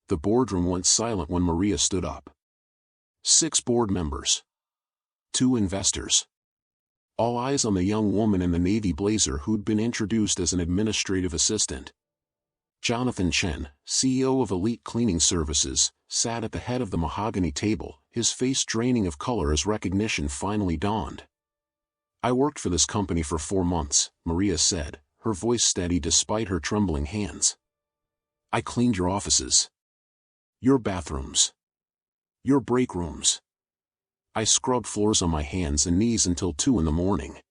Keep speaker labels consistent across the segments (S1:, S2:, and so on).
S1: The boardroom went silent when Maria stood up. 6 board members. 2 investors. All eyes on the young woman in the navy blazer who'd been introduced as an administrative assistant. Jonathan Chen, CEO of Elite Cleaning Services, sat at the head of the mahogany table, his face draining of color as recognition finally dawned. "I worked for this company for 4 months, Maria said, her voice steady despite her trembling hands. "I cleaned your offices. Your bathrooms. Your break rooms. I scrubbed floors on my hands and knees until 2 in the morning."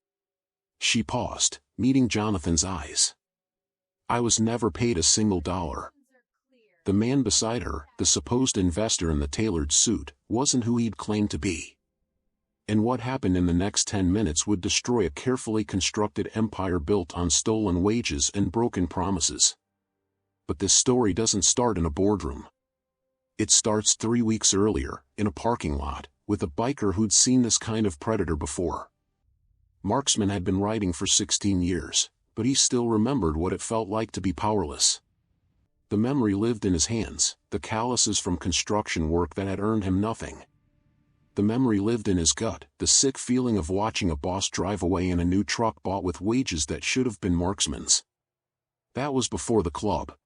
S1: She paused, meeting Jonathan's eyes. "I was never paid a single dollar." The man beside her, the supposed investor in the tailored suit, wasn't who he'd claimed to be. And what happened in the next 10 minutes would destroy a carefully constructed empire built on stolen wages and broken promises. But this story doesn't start in a boardroom. It starts 3 weeks earlier, in a parking lot, with a biker who'd seen this kind of predator before. Marksman had been riding for 16 years, but he still remembered what it felt like to be powerless. The memory lived in his hands, the calluses from construction work that had earned him nothing. The memory lived in his gut, the sick feeling of watching a boss drive away in a new truck bought with wages that should have been Marksman's. That was before the club.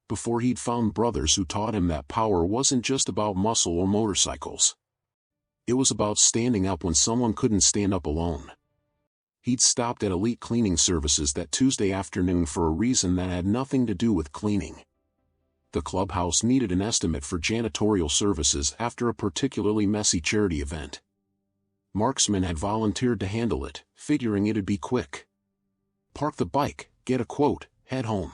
S1: Before he'd found brothers who taught him that power wasn't just about muscle or motorcycles. It was about standing up when someone couldn't stand up alone. He'd stopped at Elite Cleaning Services that Tuesday afternoon for a reason that had nothing to do with cleaning. The clubhouse needed an estimate for janitorial services after a particularly messy charity event. Marksman had volunteered to handle it, figuring it'd be quick. Park the bike, get a quote, head home.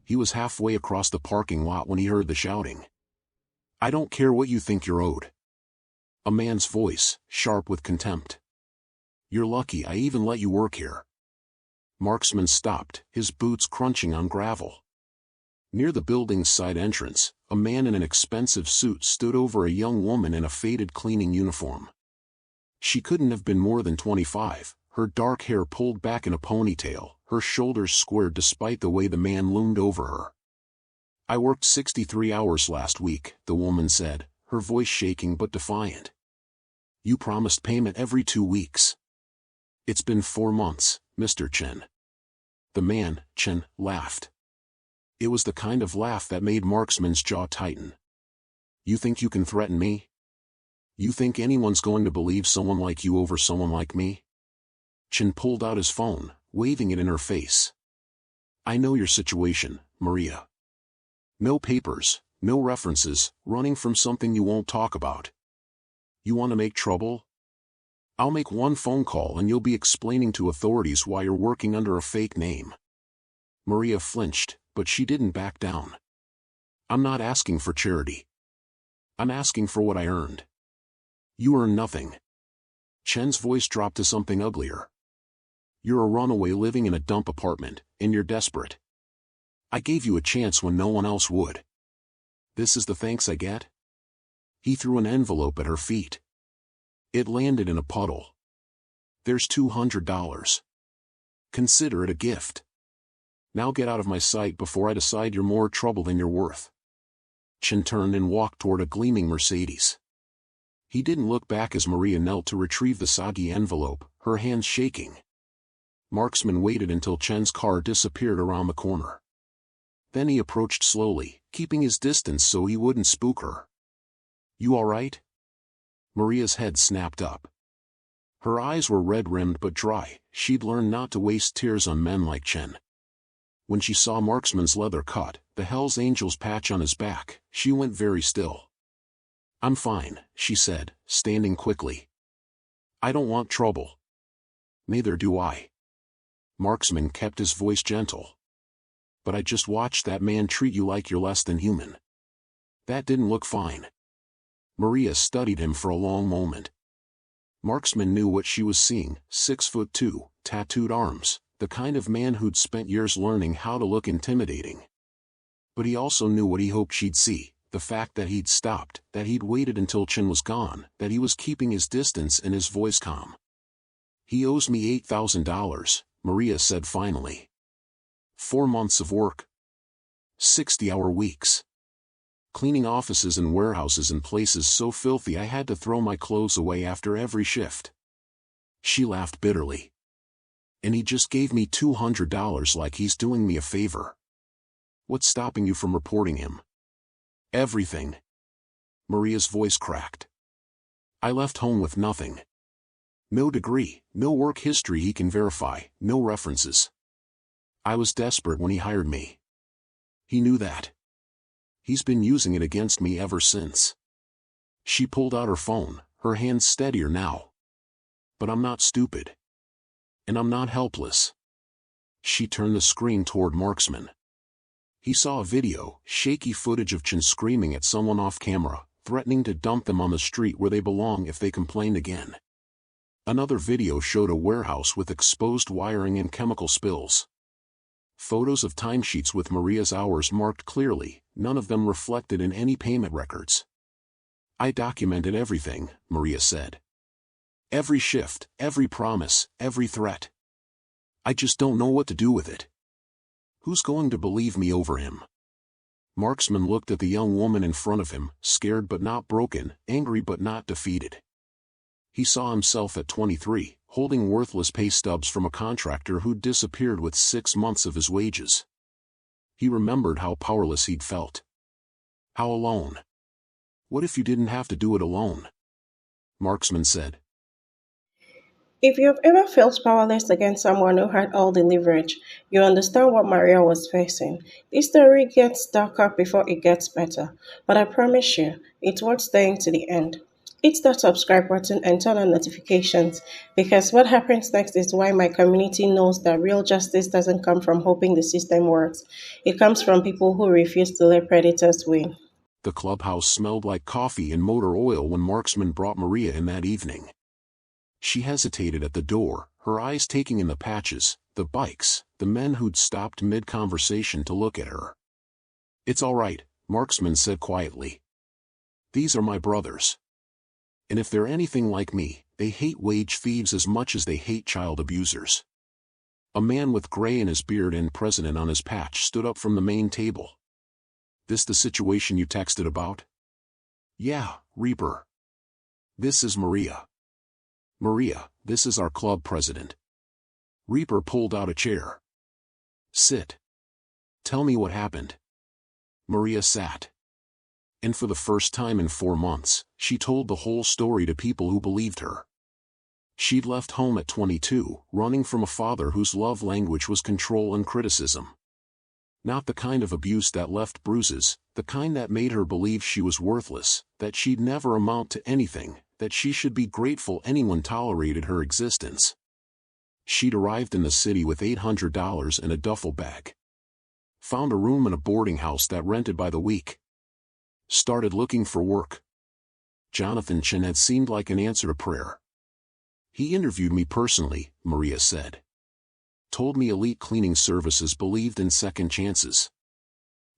S1: He was halfway across the parking lot when he heard the shouting. "I don't care what you think you're owed." A man's voice, sharp with contempt. "You're lucky I even let you work here." Marksman stopped, his boots crunching on gravel. Near the building's side entrance, a man in an expensive suit stood over a young woman in a faded cleaning uniform. She couldn't have been more than 25, her dark hair pulled back in a ponytail, her shoulders squared despite the way the man loomed over her. "I worked 63 hours last week," the woman said, her voice shaking but defiant. "You promised payment every 2 weeks. It's been 4 months, Mr. Chen." The man, Chen, laughed. It was the kind of laugh that made Marksman's jaw tighten. "You think you can threaten me? You think anyone's going to believe someone like you over someone like me?" Chen pulled out his phone, waving it in her face. "I know your situation, Maria. No papers, no references, running from something you won't talk about. You want to make trouble? I'll make one phone call and you'll be explaining to authorities why you're working under a fake name." Maria flinched, but she didn't back down. "I'm not asking for charity. I'm asking for what I earned." "You earn nothing." Chen's voice dropped to something uglier. "You're a runaway living in a dump apartment, and you're desperate. I gave you a chance when no one else would. This is the thanks I get?" He threw an envelope at her feet. It landed in a puddle. "There's $200. Consider it a gift. Now get out of my sight before I decide you're more trouble than you're worth." Chen turned and walked toward a gleaming Mercedes. He didn't look back as Maria knelt to retrieve the soggy envelope, her hands shaking. Marksman waited until Chen's car disappeared around the corner. Then he approached slowly, keeping his distance so he wouldn't spook her. "You all right?" Maria's head snapped up. Her eyes were red-rimmed but dry. She'd learned not to waste tears on men like Chen. When she saw Marksman's leather cut, the Hell's Angels patch on his back, she went very still. "I'm fine," she said, standing quickly. "I don't want trouble." "Neither do I." Marksman kept his voice gentle. "But I just watched that man treat you like you're less than human. That didn't look fine." Maria studied him for a long moment. Marksman knew what she was seeing, 6'2", tattooed arms, the kind of man who'd spent years learning how to look intimidating. But he also knew what he hoped she'd see, the fact that he'd stopped, that he'd waited until Chen was gone, that he was keeping his distance and his voice calm. "He owes me $8,000, Maria said finally. 4 months of work. 60-hour weeks. cleaning offices and warehouses in places so filthy I had to throw my clothes away after every shift. She laughed bitterly. And he just gave me $200 like he's doing me a favor. What's stopping you from reporting him? Everything. Maria's voice cracked. I left home with nothing. No degree, no work history he can verify, no references. I was desperate when he hired me. He knew that. He's been using it against me ever since. She pulled out her phone, her hands steadier now. But I'm not stupid. And I'm not helpless. She turned the screen toward Marksman. He saw a video, shaky footage of Chen screaming at someone off camera, threatening to dump them on the street where they belong if they complained again. Another video showed a warehouse with exposed wiring and chemical spills. Photos of timesheets with Maria's hours marked clearly, none of them reflected in any payment records. I documented everything, Maria said. Every shift, every promise, every threat. I just don't know what to do with it. Who's going to believe me over him? Marksman looked at the young woman in front of him, scared but not broken, angry but not defeated. He saw himself at 23, holding worthless pay stubs from a contractor who'd disappeared with 6 months of his wages. He remembered how powerless he'd felt. How alone. What if you didn't have to do it alone? Marksman said.
S2: If you've ever felt powerless against someone who had all the leverage, you understand what Maria was facing. This story gets darker before it gets better, but I promise you, it's worth staying to the end. Hit that subscribe button and turn on notifications because what happens next is why my community knows that real justice doesn't come from hoping the system works. It comes from people who refuse to let predators win.
S1: The clubhouse smelled like coffee and motor oil when Marksman brought Maria in that evening. She hesitated at the door, her eyes taking in the patches, the bikes, the men who'd stopped mid-conversation to look at her. It's all right, Marksman said quietly. These are my brothers. And if they're anything like me, they hate wage thieves as much as they hate child abusers. A man with gray in his beard and president on his patch stood up from the main table. This the situation you texted about? Yeah, Reaper. This is Maria. Maria, this is our club president. Reaper pulled out a chair. Sit. Tell me what happened. Maria sat. And for the first time in 4 months, she told the whole story to people who believed her. She'd left home at 22, running from a father whose love language was control and criticism. Not the kind of abuse that left bruises, the kind that made her believe she was worthless, that she'd never amount to anything, that she should be grateful anyone tolerated her existence. She'd arrived in the city with $800 in a duffel bag. Found a room in a boarding house that rented by the week. Started looking for work. Jonathan Chen had seemed like an answer to prayer. He interviewed me personally, Maria said. Told me elite cleaning services believed in second chances.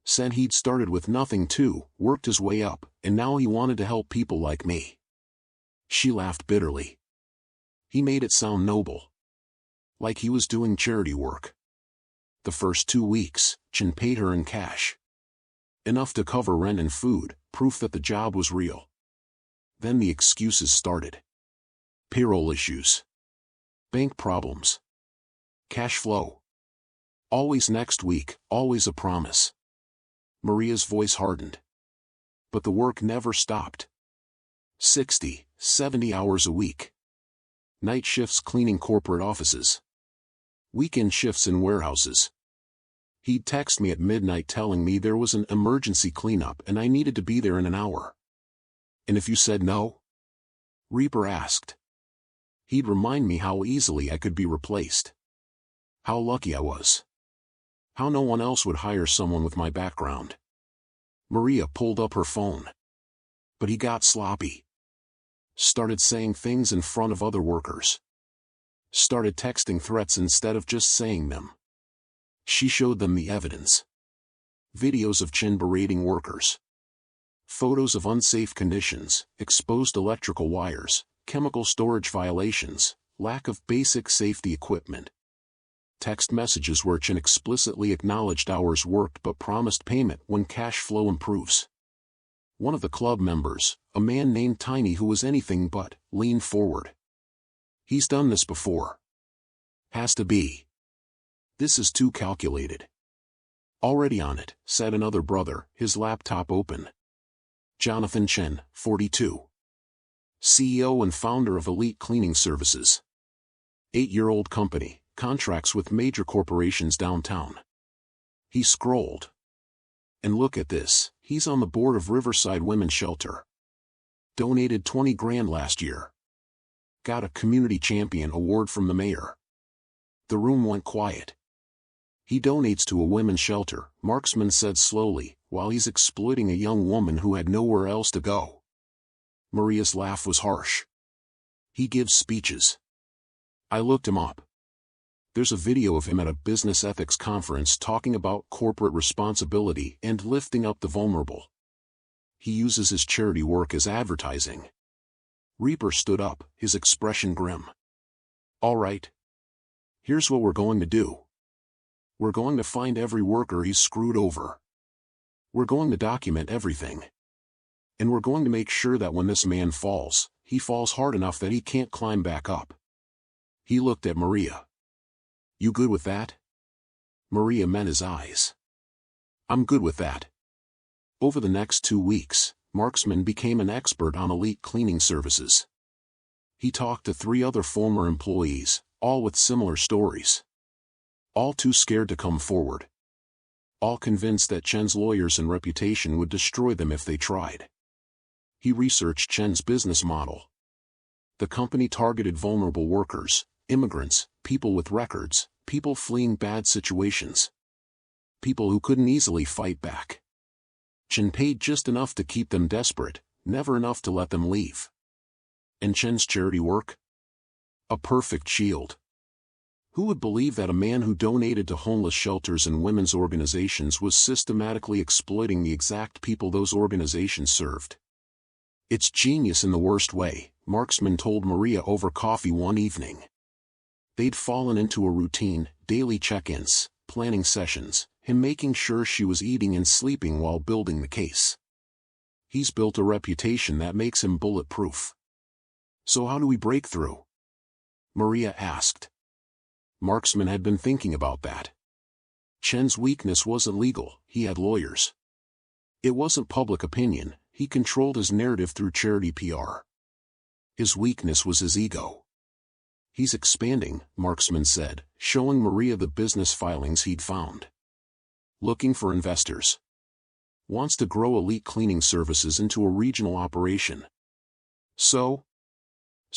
S1: Said he'd started with nothing too, worked his way up, and now he wanted to help people like me. She laughed bitterly. He made it sound noble. Like he was doing charity work. The first 2 weeks, Chen paid her in cash. Enough to cover rent and food, proof that the job was real. Then the excuses started. Payroll issues. Bank problems. Cash flow. Always next week, always a promise. Maria's voice hardened. But the work never stopped. 60, 70 hours a week. Night shifts cleaning corporate offices. Weekend shifts in warehouses. He'd text me at midnight telling me there was an emergency cleanup and I needed to be there in an hour. And if you said no? Reaper asked. He'd remind me how easily I could be replaced. How lucky I was. How no one else would hire someone with my background. Maria pulled up her phone. But he got sloppy. Started saying things in front of other workers. Started texting threats instead of just saying them. She showed them the evidence. Videos of Chen berating workers. Photos of unsafe conditions, exposed electrical wires, chemical storage violations, lack of basic safety equipment. Text messages where Chen explicitly acknowledged hours worked but promised payment when cash flow improves. One of the club members, a man named Tiny who was anything but, leaned forward. He's done this before. Has to be. This is too calculated. Already on it, said another brother, his laptop open. Jonathan Chen, 42. CEO and founder of Elite Cleaning Services. 8-year-old company, contracts with major corporations downtown. He scrolled. And look at this, he's on the board of Riverside Women's Shelter. Donated 20 grand last year. Got a Community Champion award from the mayor. The room went quiet. He donates to a women's shelter, Marksman said slowly, while he's exploiting a young woman who had nowhere else to go. Maria's laugh was harsh. He gives speeches. I looked him up. There's a video of him at a business ethics conference talking about corporate responsibility and lifting up the vulnerable. He uses his charity work as advertising. Reaper stood up, his expression grim. All right. Here's what we're going to do. We're going to find every worker he's screwed over. We're going to document everything. And we're going to make sure that when this man falls, he falls hard enough that he can't climb back up. He looked at Maria. You good with that? Maria met his eyes. I'm good with that. Over the next 2 weeks, Marksman became an expert on elite cleaning services. He talked to 3 other former employees, all with similar stories. All too scared to come forward. All convinced that Chen's lawyers and reputation would destroy them if they tried. He researched Chen's business model. The company targeted vulnerable workers, immigrants, people with records, people fleeing bad situations. People who couldn't easily fight back. Chen paid just enough to keep them desperate, never enough to let them leave. And Chen's charity work? A perfect shield. Who would believe that a man who donated to homeless shelters and women's organizations was systematically exploiting the exact people those organizations served? It's genius in the worst way, Marksman told Maria over coffee one evening. They'd fallen into a routine, daily check-ins, planning sessions, him making sure she was eating and sleeping while building the case. He's built a reputation that makes him bulletproof. So how do we break through? Maria asked. Marksman had been thinking about that. Chen's weakness wasn't legal, he had lawyers. It wasn't public opinion, he controlled his narrative through charity PR. His weakness was his ego. He's expanding, Marksman said, showing Maria the business filings he'd found. Looking for investors. Wants to grow Elite Cleaning Services into a regional operation. So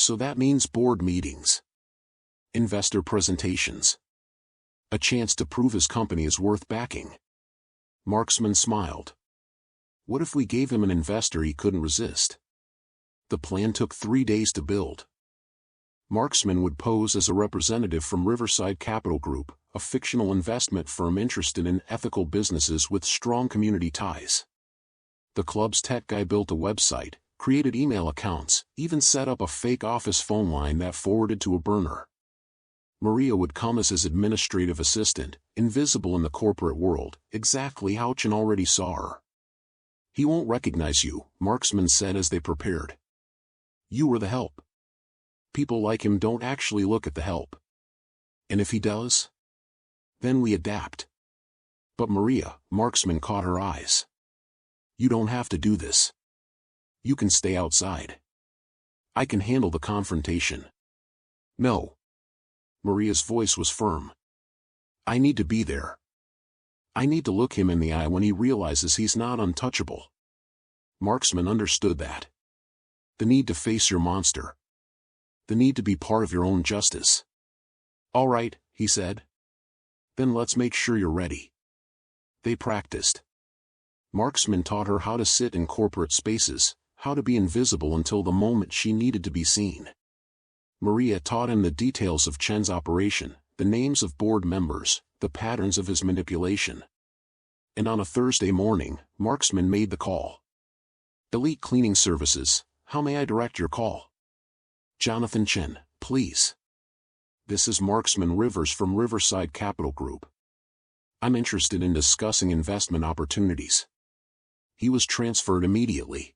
S1: that means board meetings. Investor presentations. A chance to prove his company is worth backing. Marksman smiled. What if we gave him an investor he couldn't resist? The plan took 3 days to build. Marksman would pose as a representative from Riverside Capital Group, a fictional investment firm interested in ethical businesses with strong community ties. The club's tech guy built a website, created email accounts, even set up a fake office phone line that forwarded to a burner. Maria would come as his administrative assistant, invisible in the corporate world, exactly how Chen already saw her. He won't recognize you, Marksman said as they prepared. You were the help. People like him don't actually look at the help. And if he does? Then we adapt. But Maria, Marksman caught her eyes. You don't have to do this. You can stay outside. I can handle the confrontation. No. Maria's voice was firm. I need to be there. I need to look him in the eye when he realizes he's not untouchable. Marksman understood that. The need to face your monster. The need to be part of your own justice. All right, he said. Then let's make sure you're ready. They practiced. Marksman taught her how to sit in corporate spaces, how to be invisible until the moment she needed to be seen. Maria taught him the details of Chen's operation, the names of board members, the patterns of his manipulation. And on a Thursday morning, Marksman made the call. Elite Cleaning Services, how may I direct your call? Jonathan Chen, please. This is Marksman Rivers from Riverside Capital Group. I'm interested in discussing investment opportunities. He was transferred immediately.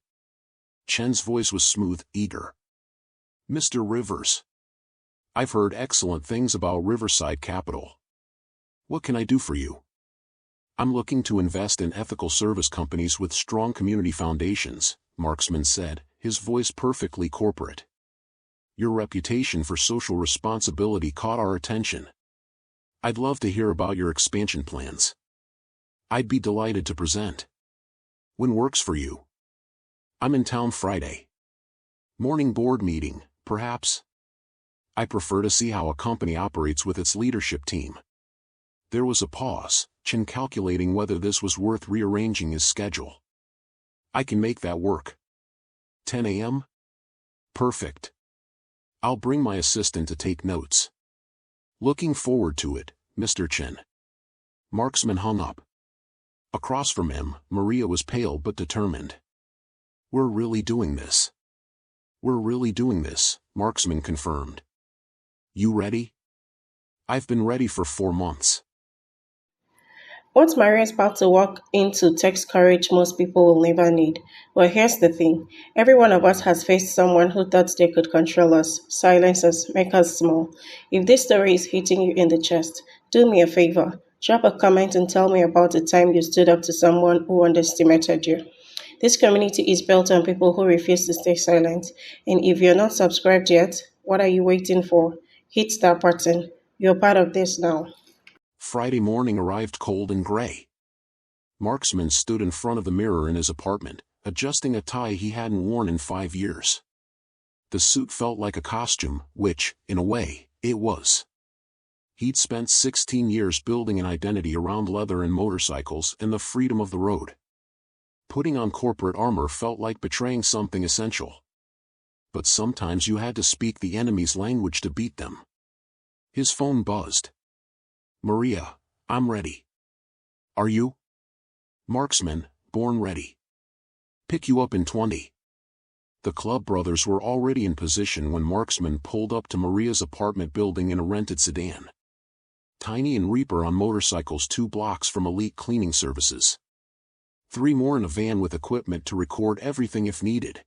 S1: Chen's voice was smooth, eager. Mr. Rivers. I've heard excellent things about Riverside Capital. What can I do for you? I'm looking to invest in ethical service companies with strong community foundations, Marksman said, his voice perfectly corporate. Your reputation for social responsibility caught our attention. I'd love to hear about your expansion plans. I'd be delighted to present. When works for you? I'm in town Friday. Morning board meeting, perhaps? I prefer to see how a company operates with its leadership team. There was a pause, Chen calculating whether this was worth rearranging his schedule. I can make that work. 10 a.m.? Perfect. I'll bring my assistant to take notes. Looking forward to it, Mr. Chen. Marksman hung up. Across from him, Maria was pale but determined. We're really doing this. We're really doing this, Marksman confirmed. You ready? I've been ready for 4 months.
S2: What Maria is about to walk into takes courage most people will never need. But here's the thing, every one of us has faced someone who thought they could control us, silence us, make us small. If this story is hitting you in the chest, do me a favor. Drop a comment and tell me about the time you stood up to someone who underestimated you. This community is built on people who refuse to stay silent. And if you're not subscribed yet, what are you waiting for? Hit that button. You're part of this now.
S1: Friday morning arrived cold and gray. Marksman stood in front of the mirror in his apartment, adjusting a tie he hadn't worn in 5 years. The suit felt like a costume, which, in a way, it was. He'd spent 16 years building an identity around leather and motorcycles and the freedom of the road. Putting on corporate armor felt like betraying something essential. But sometimes you had to speak the enemy's language to beat them. His phone buzzed. Maria, I'm ready. Are you? Marksman, born ready. Pick you up in 20. The club brothers were already in position when Marksman pulled up to Maria's apartment building in a rented sedan. Tiny and Reaper on motorcycles 2 blocks from Elite Cleaning Services. 3 more in a van with equipment to record everything if needed.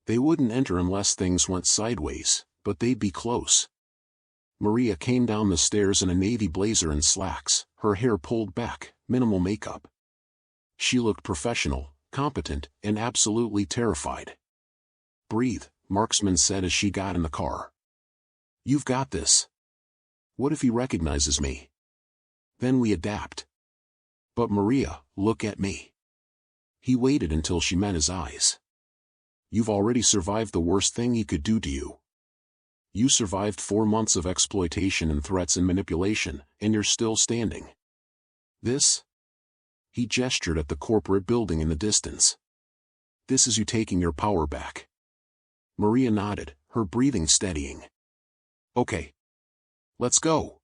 S1: They wouldn't enter unless things went sideways, but they'd be close. Maria came down the stairs in a navy blazer and slacks, her hair pulled back, minimal makeup. She looked professional, competent, and absolutely terrified. Breathe, Marksman said as she got in the car. You've got this. What if he recognizes me? Then we adapt. But Maria, look at me. He waited until she met his eyes. You've already survived the worst thing he could do to you. You survived 4 months of exploitation and threats and manipulation, and you're still standing. This? He gestured at the corporate building in the distance. This is you taking your power back. Maria nodded, her breathing steadying. Okay. Let's go.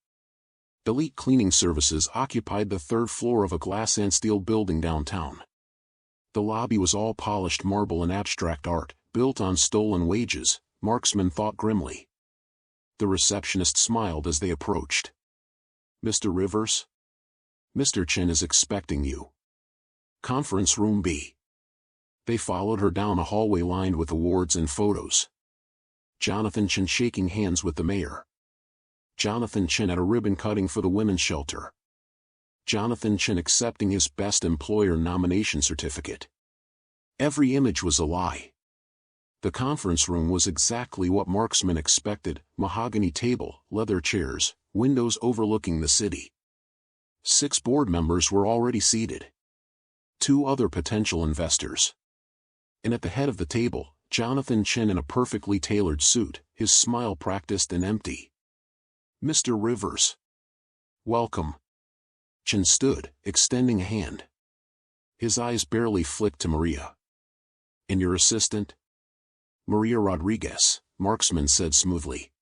S1: Elite Cleaning Services occupied the 3rd floor of a glass and steel building downtown. The lobby was all polished marble and abstract art, built on stolen wages, Marksman thought grimly. The receptionist smiled as they approached. Mr. Rivers? Mr. Chen is expecting you. Conference room B. They followed her down a hallway lined with awards and photos. Jonathan Chen shaking hands with the mayor. Jonathan Chen at a ribbon cutting for the women's shelter. Jonathan Chen accepting his Best Employer nomination certificate. Every image was a lie. The conference room was exactly what Marksman expected, mahogany table, leather chairs, windows overlooking the city. 6 board members were already seated. 2 other potential investors. And at the head of the table, Jonathan Chen in a perfectly tailored suit, his smile practiced and empty. Mr. Rivers. Welcome. Chen stood, extending a hand. His eyes barely flicked to Maria. And your assistant? Maria Rodriguez, Marksman said smoothly.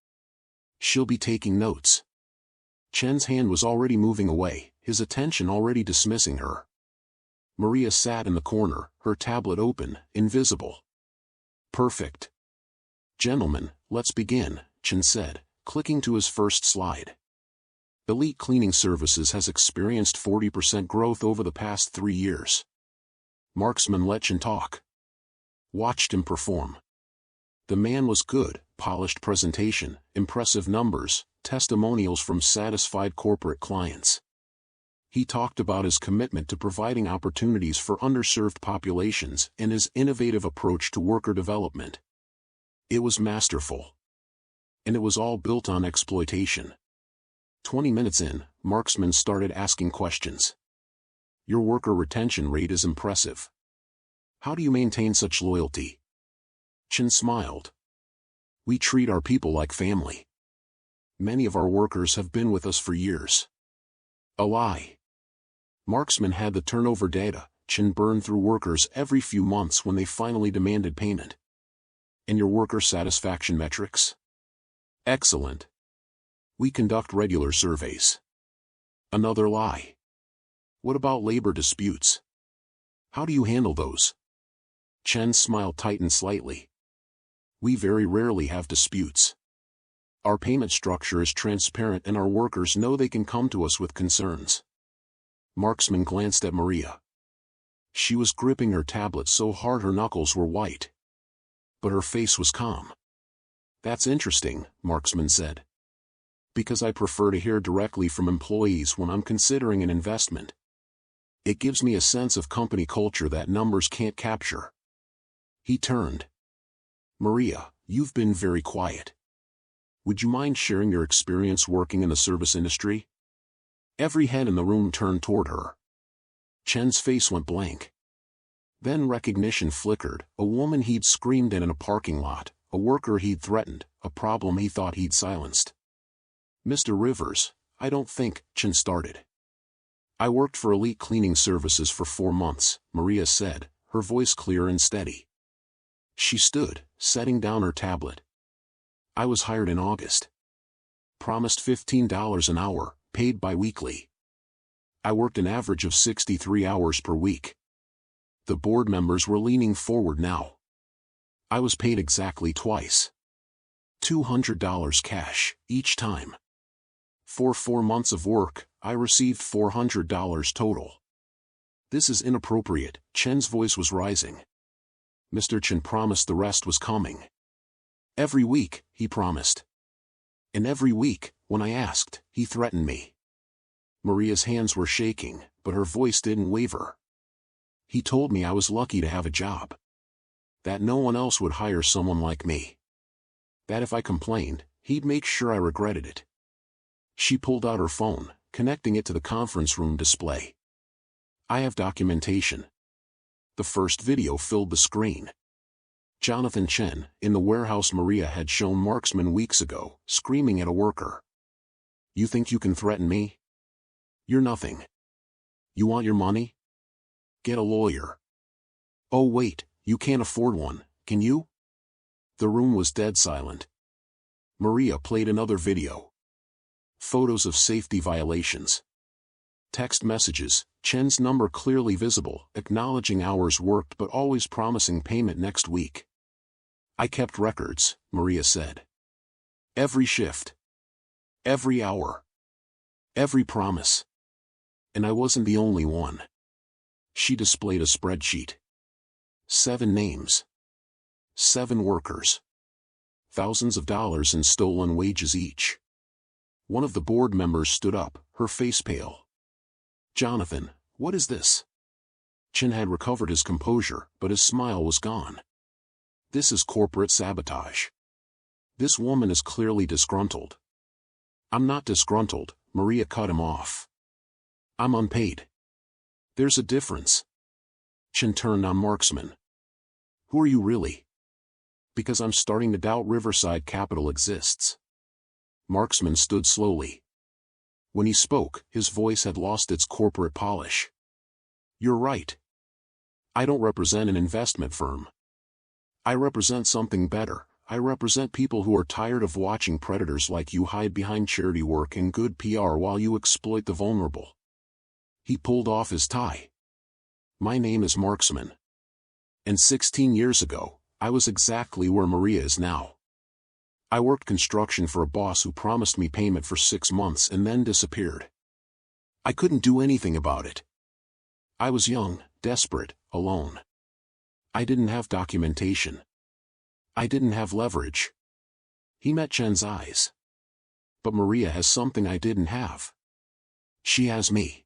S1: She'll be taking notes. Chen's hand was already moving away, his attention already dismissing her. Maria sat in the corner, her tablet open, invisible. Perfect. Gentlemen, let's begin, Chen said, clicking to his first slide. Elite Cleaning Services has experienced 40% growth over the past 3 years. Marksman let Chen talk. Watched him perform. The man was good, polished presentation, impressive numbers, testimonials from satisfied corporate clients. He talked about his commitment to providing opportunities for underserved populations and his innovative approach to worker development. It was masterful. And it was all built on exploitation. 20 minutes in, Marksman started asking questions. Your worker retention rate is impressive. How do you maintain such loyalty? Chen smiled. We treat our people like family. Many of our workers have been with us for years. A lie. Marksman had the turnover data. Chen burned through workers every few months when they finally demanded payment. And your worker satisfaction metrics? Excellent. We conduct regular surveys. Another lie. What about labor disputes? How do you handle those? Chen's smile tightened slightly. We very rarely have disputes. Our payment structure is transparent and our workers know they can come to us with concerns. Marksman glanced at Maria. She was gripping her tablet so hard her knuckles were white. But her face was calm. That's interesting, Marksman said. Because I prefer to hear directly from employees when I'm considering an investment. It gives me a sense of company culture that numbers can't capture. He turned. Maria, you've been very quiet. Would you mind sharing your experience working in the service industry? Every head in the room turned toward her. Chen's face went blank. Then recognition flickered, a woman he'd screamed at in a parking lot, a worker he'd threatened, a problem he thought he'd silenced. Mr. Rivers, I don't think, Chen started. I worked for Elite Cleaning Services for 4 months, Maria said, her voice clear and steady. She stood, setting down her tablet. I was hired in August. Promised $15 an hour, paid bi-weekly. I worked an average of 63 hours per week. The board members were leaning forward now. I was paid exactly twice. $200 cash, each time. For 4 months of work, I received $400 total. This is inappropriate, Chen's voice was rising. Mr. Chen promised the rest was coming. Every week, he promised. And every week, when I asked, he threatened me. Maria's hands were shaking, but her voice didn't waver. He told me I was lucky to have a job. That no one else would hire someone like me. That if I complained, he'd make sure I regretted it. She pulled out her phone, connecting it to the conference room display. I have documentation. The first video filled the screen. Jonathan Chen, in the warehouse Maria had shown Marksman weeks ago, screaming at a worker. You think you can threaten me? You're nothing. You want your money? Get a lawyer. Oh wait, you can't afford one, can you? The room was dead silent. Maria played another video. Photos of safety violations. Text messages, Chen's number clearly visible, acknowledging hours worked but always promising payment next week. I kept records, Maria said. Every shift. Every hour. Every promise. And I wasn't the only one. She displayed a spreadsheet. 7 names. 7 workers. Thousands of dollars in stolen wages each. One of the board members stood up, her face pale. Jonathan, what is this? Chen had recovered his composure, but his smile was gone. This is corporate sabotage. This woman is clearly disgruntled. I'm not disgruntled, Maria cut him off. I'm unpaid. There's a difference. Chen turned on Marksman. Who are you really? Because I'm starting to doubt Riverside Capital exists. Marksman stood slowly. When he spoke, his voice had lost its corporate polish. You're right. I don't represent an investment firm. I represent something better. I represent people who are tired of watching predators like you hide behind charity work and good PR while you exploit the vulnerable. He pulled off his tie. My name is Marksman. And 16 years ago, I was exactly where Maria is now. I worked construction for a boss who promised me payment for 6 months and then disappeared. I couldn't do anything about it. I was young, desperate, alone. I didn't have documentation. I didn't have leverage. He met Chen's eyes. But Maria has something I didn't have. She has me.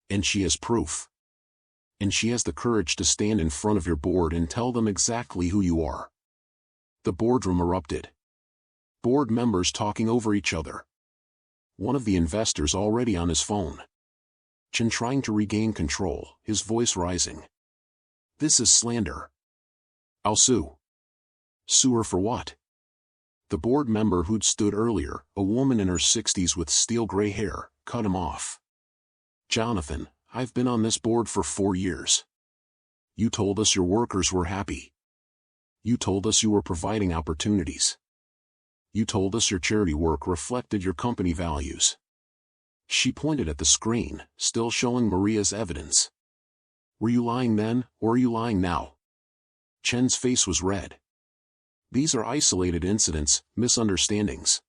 S1: And she has proof. And she has the courage to stand in front of your board and tell them exactly who you are. The boardroom erupted. Board members talking over each other. One of the investors already on his phone. Chen trying to regain control, his voice rising. This is slander. I'll sue. Sue her for what? The board member who'd stood earlier, a woman in her 60s with steel gray hair, cut him off. Jonathan, I've been on this board for 4 years. You told us your workers were happy. You told us you were providing opportunities. You told us your charity work reflected your company values. She pointed at the screen, still showing Maria's evidence. Were you lying then, or are you lying now? Chen's face was red. These are isolated incidents, misunderstandings.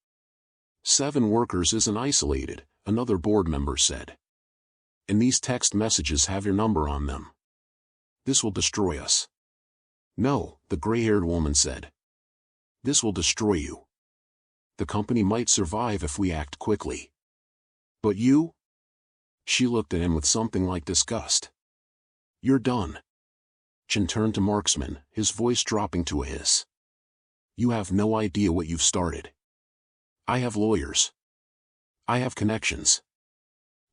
S1: 7 workers isn't isolated, another board member said. And these text messages have your number on them. This will destroy us. No, the gray-haired woman said. This will destroy you. The company might survive if we act quickly. But you? She looked at him with something like disgust. You're done. Chen turned to Marksman, his voice dropping to a hiss. You have no idea what you've started. I have lawyers. I have connections.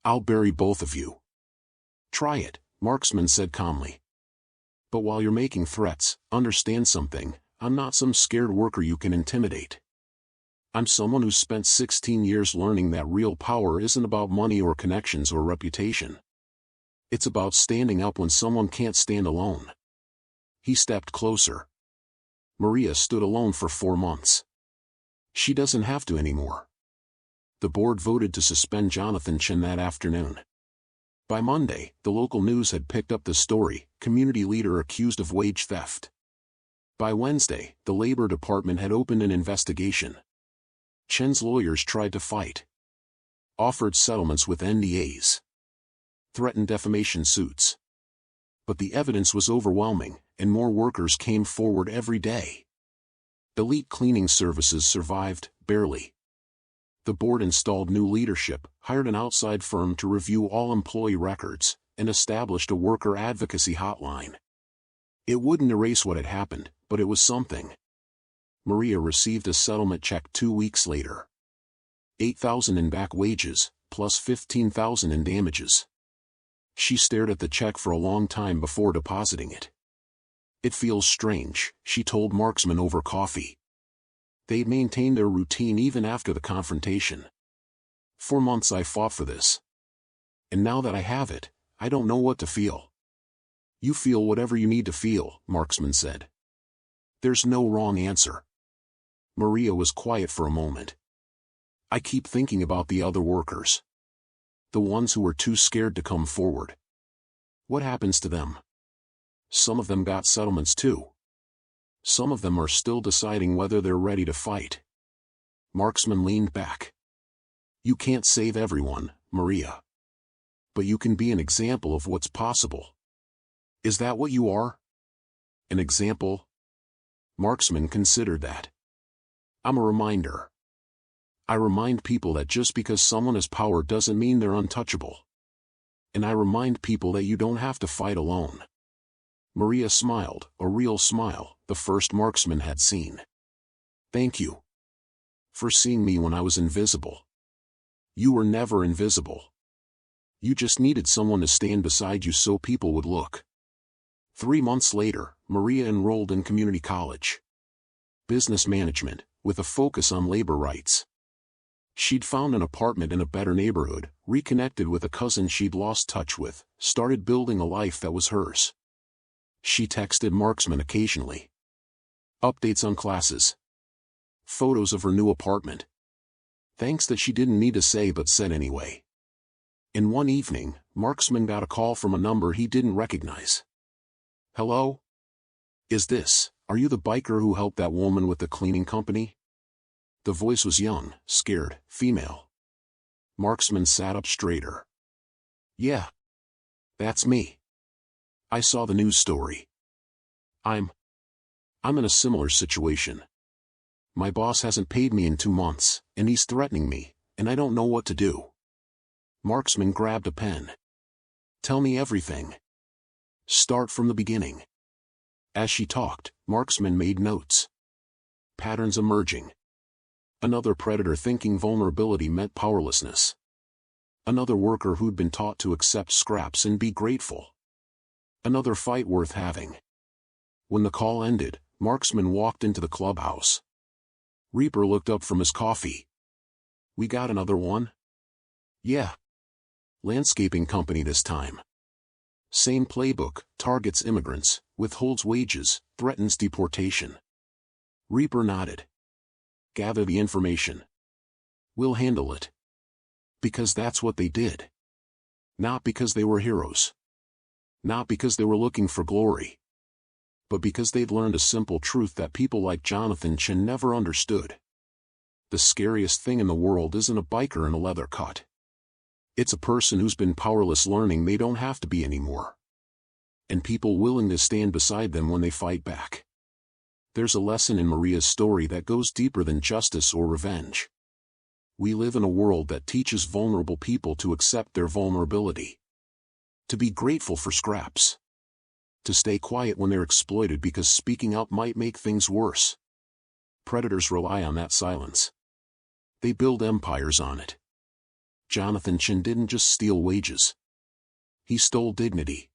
S1: I'll bury both of you. Try it, Marksman said calmly. But while you're making threats, understand something, I'm not some scared worker you can intimidate. I'm someone who's spent 16 years learning that real power isn't about money or connections or reputation. It's about standing up when someone can't stand alone. He stepped closer. Maria stood alone for 4 months. She doesn't have to anymore. The board voted to suspend Jonathan Chen that afternoon. By Monday, the local news had picked up the story, community leader accused of wage theft. By Wednesday, the Labor Department had opened an investigation. Chen's lawyers tried to fight. Offered settlements with NDAs. Threatened defamation suits. But the evidence was overwhelming, and more workers came forward every day. Elite cleaning services survived, barely. The board installed new leadership, hired an outside firm to review all employee records, and established a worker advocacy hotline. It wouldn't erase what had happened, but it was something. Maria received a settlement check 2 weeks later. $8,000 in back wages, plus $15,000 in damages. She stared at the check for a long time before depositing it. It feels strange, she told Marksman over coffee. They'd maintained their routine even after the confrontation. 4 months I fought for this. And now that I have it, I don't know what to feel. You feel whatever you need to feel, Marksman said. There's no wrong answer. Maria was quiet for a moment. I keep thinking about the other workers. The ones who were too scared to come forward. What happens to them? Some of them got settlements too. Some of them are still deciding whether they're ready to fight. Marksman leaned back. You can't save everyone, Maria. But you can be an example of what's possible. Is that what you are? An example? Marksman considered that. I'm a reminder. I remind people that just because someone has power doesn't mean they're untouchable. And I remind people that you don't have to fight alone. Maria smiled, a real smile, the first Marksman had seen. Thank you. For seeing me when I was invisible. You were never invisible. You just needed someone to stand beside you so people would look. 3 months later, Maria enrolled in community college. Business management, with a focus on labor rights. She'd found an apartment in a better neighborhood, reconnected with a cousin she'd lost touch with, started building a life that was hers. She texted Marksman occasionally. Updates on classes. Photos of her new apartment. Thanks that she didn't need to say but said anyway. And one evening, Marksman got a call from a number he didn't recognize. Hello? Are you the biker who helped that woman with the cleaning company? The voice was young, scared, female. Marksman sat up straighter. Yeah. That's me. I saw the news story. I'm in a similar situation. My boss hasn't paid me in 2 months, and he's threatening me, and I don't know what to do. Marksman grabbed a pen. Tell me everything. Start from the beginning. As she talked, Marksman made notes. Patterns emerging. Another predator thinking vulnerability meant powerlessness. Another worker who'd been taught to accept scraps and be grateful. Another fight worth having. When the call ended, Marksman walked into the clubhouse. Reaper looked up from his coffee. We got another one? Yeah. Landscaping company this time. Same playbook, targets immigrants, withholds wages, threatens deportation. Reaper nodded. Gather the information. We'll handle it. Because that's what they did. Not because they were heroes. Not because they were looking for glory. But because they'd learned a simple truth that people like Jonathan Chen never understood. The scariest thing in the world isn't a biker in a leather cut. It's a person who's been powerless learning they don't have to be anymore. And people willing to stand beside them when they fight back. There's a lesson in Maria's story that goes deeper than justice or revenge. We live in a world that teaches vulnerable people to accept their vulnerability. To be grateful for scraps. To stay quiet when they're exploited because speaking up might make things worse. Predators rely on that silence. They build empires on it. Jonathan Chen didn't just steal wages. He stole dignity.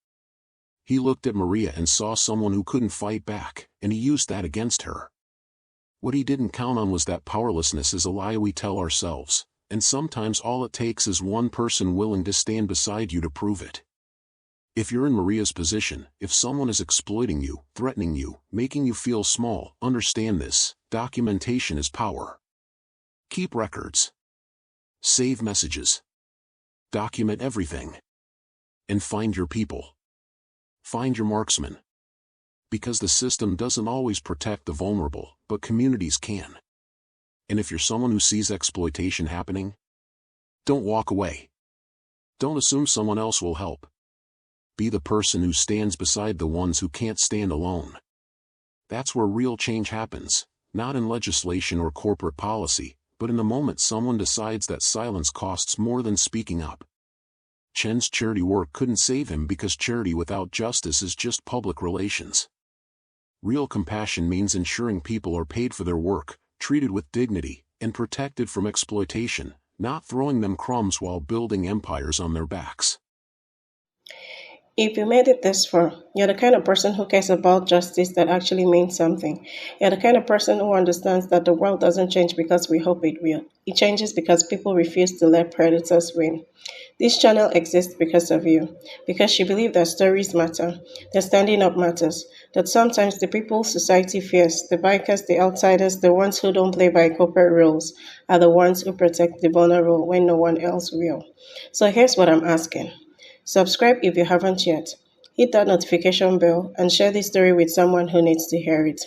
S1: He looked at Maria and saw someone who couldn't fight back, and he used that against her. What he didn't count on was that powerlessness is a lie we tell ourselves, and sometimes all it takes is one person willing to stand beside you to prove it. If you're in Maria's position, if someone is exploiting you, threatening you, making you feel small, understand this: documentation is power. Keep records. Save messages. Document everything. And find your people. Find your marksman. Because the system doesn't always protect the vulnerable, but communities can. And if you're someone who sees exploitation happening, don't walk away. Don't assume someone else will help. Be the person who stands beside the ones who can't stand alone. That's where real change happens, not in legislation or corporate policy, but in the moment someone decides that silence costs more than speaking up. Chen's charity work couldn't save him because charity without justice is just public relations. Real compassion means ensuring people are paid for their work, treated with dignity, and protected from exploitation, not throwing them crumbs while building empires on their backs.
S2: If you made it this far, you're the kind of person who cares about justice that actually means something. You're the kind of person who understands that the world doesn't change because we hope it will. It changes because people refuse to let predators win. This channel exists because of you, because you believe that stories matter, that standing up matters, that sometimes the people society fears, the bikers, the outsiders, the ones who don't play by corporate rules, are the ones who protect the vulnerable when no one else will. So here's what I'm asking. Subscribe if you haven't yet. Hit that notification bell and share this story with someone who needs to hear it.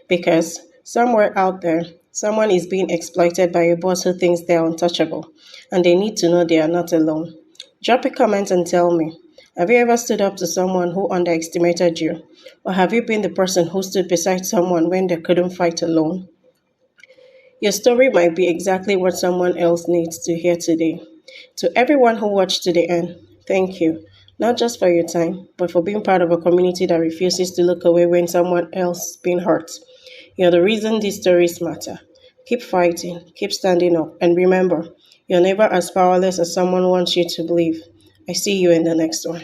S2: Because somewhere out there, someone is being exploited by a boss who thinks they're untouchable, and they need to know they are not alone. Drop a comment and tell me, have you ever stood up to someone who underestimated you? Or have you been the person who stood beside someone when they couldn't fight alone? Your story might be exactly what someone else needs to hear today. To everyone who watched to the end, thank you. Not just for your time, but for being part of a community that refuses to look away when someone else is being hurt. You're the reason these stories matter. Keep fighting, keep standing up, and remember, you're never as powerless as someone wants you to believe. I see you in the next one.